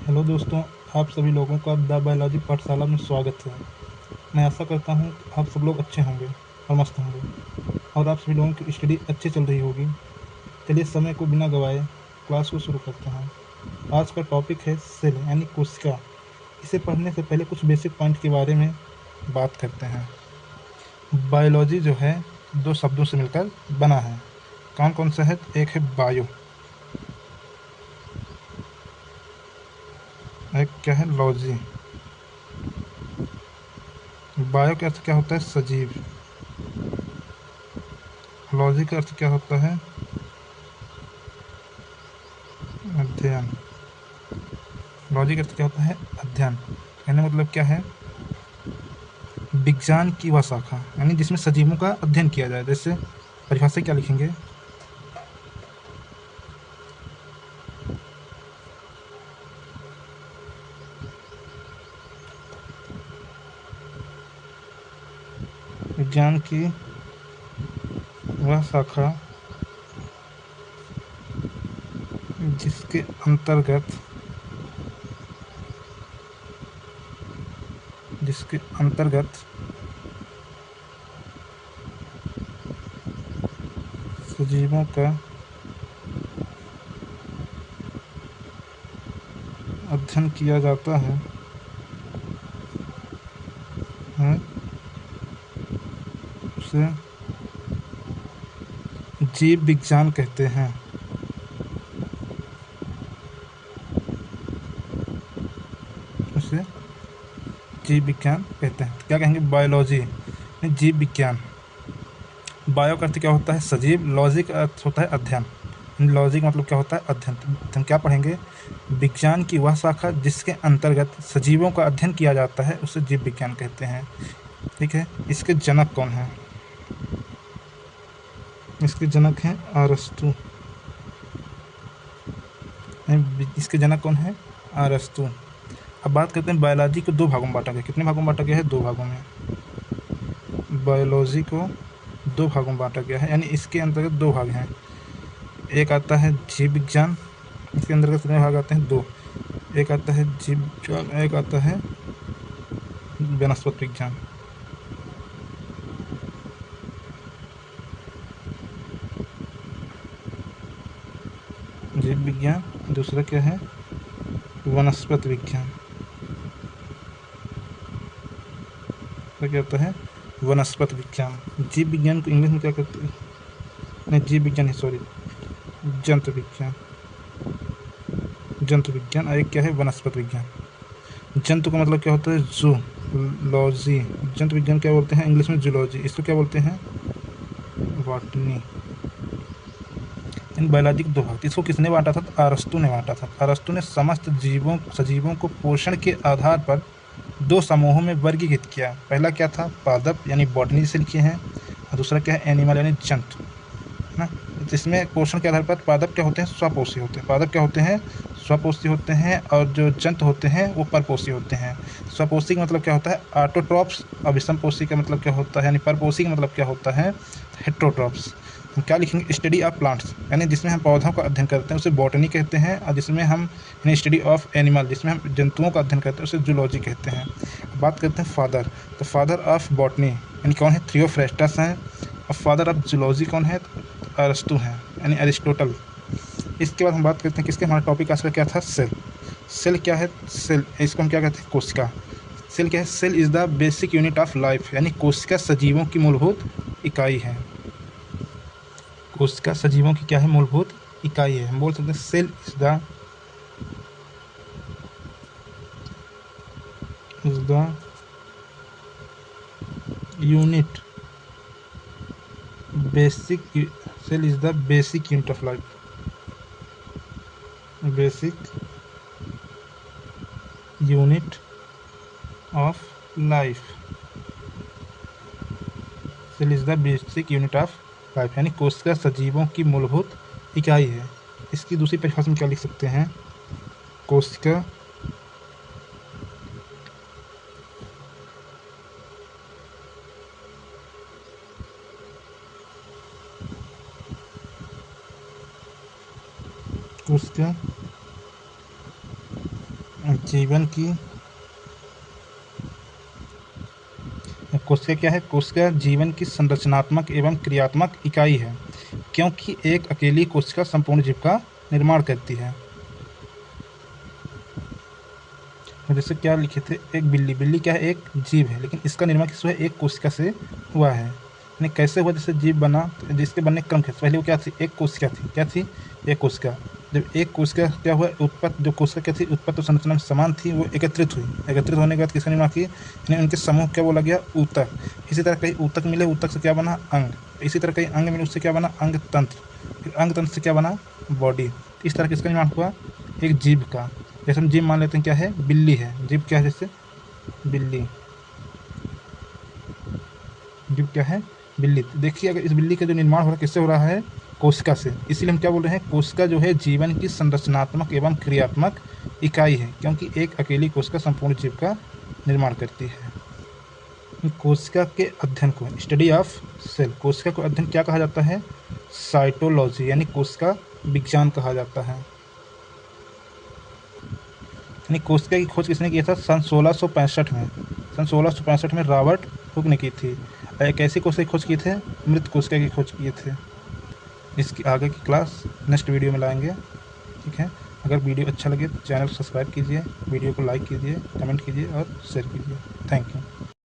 Hello दोस्तों, आप सभी लोगों का द बायोलॉजी पाठशाला में स्वागत है। मैं आशा करता हूँ कि आप सब लोग अच्छे होंगे और मस्त होंगे और आप सभी लोगों की स्टडी अच्छी चल रही होगी। चलिए समय को बिना गवाए क्लास को शुरू करते हैं। आज का टॉपिक है सेल यानी कोशिका। इसे पढ़ने से पहले कुछ बेसिक पॉइंट के बारे में बात करते हैं। बायोलॉजी जो है दो शब्दों से मिलकर बना है। कौन कौन सा है? एक है बायो, एक क्या है लॉजी। बायो का अर्थ क्या होता है? सजीव। लॉजी का अर्थ क्या होता है? अध्ययन। लॉजिक अर्थ क्या होता है? अध्ययन। कहने मतलब क्या है? विज्ञान की वह शाखा यानी जिसमें सजीवों का अध्ययन किया जाए। जैसे परिभाषा क्या लिखेंगे? विज्ञान की वह शाखा जिसके अंतर्गत सजीवों का अध्ययन किया जाता है, उसे जीव विज्ञान कहते हैं। उसे जीव विज्ञान कहते हैं। तो क्या कहेंगे? बायोलॉजी जीव विज्ञान। बायो का अर्थ क्या होता है? सजीव। लॉजी का अर्थ होता है अध्ययन। लॉजी का मतलब क्या होता है? अध्ययन। तो हम क्या पढ़ेंगे? विज्ञान की वह शाखा जिसके अंतर्गत सजीवों का अध्ययन किया जाता है उसे जीव विज्ञान कहते हैं। ठीक है। इसके जनक कौन है? इसके जनक हैं अरस्तु। इसके जनक कौन है? अरस्तु। अब बात करते हैं बायोलॉजी को दो भागों में बांटा गया। कितने भागों में बांटा गया है? दो भागों में। बायोलॉजी को दो भागों में बांटा गया है, यानी इसके अंतर्गत दो भाग हैं। एक आता है जीव विज्ञान। इसके अंतर्गत कितने भाग आते हैं? दो। एक आता है जीव विज्ञान, एक आता है वनस्पति विज्ञान। जीव विज्ञान, दूसरा क्या है? वनस्पति विज्ञान। तो क्या होता है? वनस्पति विज्ञान। जीव विज्ञान को इंग्लिश में क्या कहते हैं? नहीं, जीव विज्ञान ही, सॉरी, जंतु विज्ञान। जंतु विज्ञान। और एक क्या है? वनस्पति विज्ञान। जंतु का मतलब क्या होता है? जूलॉजी। जंतु विज्ञान क्या बोलते हैं इंग्लिश में? जूलॉजी। इसको क्या बोलते हैं? बॉटनी। इन बायोलॉजी के दो भाग। इसको किसने बांटा था? तो अरस्तु ने बांटा था। अरस्तु ने समस्त सजीवों को पोषण के आधार पर दो समूहों में वर्गीकृत किया। पहला क्या था? पादप यानी बॉटनी जिसे लिखे हैं, और दूसरा क्या है? एनिमल यानी जंतु, है ना। जिसमें पोषण के आधार पर पादप क्या होते हैं? स्वपोषी होते हैं। पादप क्या होते हैं? स्वपोषी होते हैं। और जो जंतु होते हैं वो परपोषी होते हैं। स्वपोषी का मतलब क्या होता है? ऑटोट्रॉप्स। और विषमपोषी का मतलब क्या होता है? यानी परपोषी का मतलब क्या होता है? हेट्रोट्रॉप्स। हम क्या लिखेंगे? स्टडी ऑफ प्लांट्स, यानी जिसमें हम पौधों का अध्ययन करते हैं उसे बॉटनी कहते हैं। और जिसमें हम यानी स्टडी ऑफ एनिमल, जिसमें हम जंतुओं का अध्ययन करते हैं उसे जूलॉजी कहते हैं। बात करते हैं फादर। तो फादर ऑफ बॉटनी यानी कौन है? थियोफ्रेस्टस हैं। और फादर ऑफ जूलॉजी कौन है? अरस्तु हैं, यानी अरिस्टोटल। इसके बाद हम बात करते हैं किसके? हमारा टॉपिक आज का क्या था? सेल। सेल क्या है? सेल, इसको हम क्या कहते हैं? कोशिका। सेल क्या है? Cell is the basic unit of life, यानी कोशिका सजीवों की मूलभूत इकाई है। कोशिका सजीवों की क्या है? मूलभूत इकाई है। हम बोल सकते हैं cell is the unit basic cell is the basic unit of life. Basic unit of life. Cell is the basic unit of life, यानी कोशिका सजीवों की मूलभूत इकाई है। इसकी दूसरी परिभाषा में क्या लिख सकते हैं? कोशिका कोशिका जीवन की कोशिका क्या है? कोशिका जीवन की संरचनात्मक एवं क्रियात्मक इकाई है, क्योंकि एक अकेली कोशिका संपूर्ण जीव का निर्माण करती है। जैसे क्या लिखे थे, एक बिल्ली, बिल्ली क्या है? एक जीव है, लेकिन इसका निर्माण किस हुआ है? एक कोशिका से हुआ है। यानी कैसे हुआ? जैसे जीव बना, तो जिसके बनने क्रम थे, पहले वो क्या थी? एक कोशिका थी। क्या थी? एक कोशिका। जब एक कोशिका क्या हुआ? उत्पत्ति। जो कोशिका क्या थी? उत्पत्ति और संरचना में समान थी, वो एकत्रित हुई। एकत्रित होने के बाद किसका निर्माण किया? यानी उनके समूह क्या बोला गया? ऊतक। इसी तरह कहीं ऊतक मिले, ऊतक से क्या बना? अंग। इसी तरह कहीं अंग मिले, उससे क्या बना? अंग तंत्र। फिर अंग तंत्र से क्या बना? बॉडी। इस तरह किसका निर्माण हुआ? एक जीव का। जैसे हम जीव मान लेते हैं क्या है? बिल्ली है। जीव क्या है? जैसे बिल्ली, जीव क्या है? बिल्ली। तो देखिए, अगर इस बिल्ली का जो निर्माण हो रहा है किससे हो रहा है? कोशिका से। इसीलिए हम क्या बोल रहे हैं? कोशिका जो है जीवन की संरचनात्मक एवं क्रियात्मक इकाई है, क्योंकि एक अकेली कोशिका संपूर्ण जीव का निर्माण करती है। कोशिका के अध्ययन को, स्टडी ऑफ सेल, कोशिका को अध्ययन क्या कहा जाता है? साइटोलॉजी, यानी कोशिका विज्ञान कहा जाता है। यानी कोशिका की खोज किसने किया था? सन 1665 में। सन 1665 में रॉबर्ट हुक ने की थी। एक ऐसी कोशिका की खोज किए थे, मृत कोशिका की खोज किए थे। इसकी आगे की क्लास नेक्स्ट वीडियो में लाएंगे। ठीक है। अगर वीडियो अच्छा लगे तो चैनल को सब्सक्राइब कीजिए, वीडियो को लाइक कीजिए, कमेंट कीजिए और शेयर कीजिए। Thank you.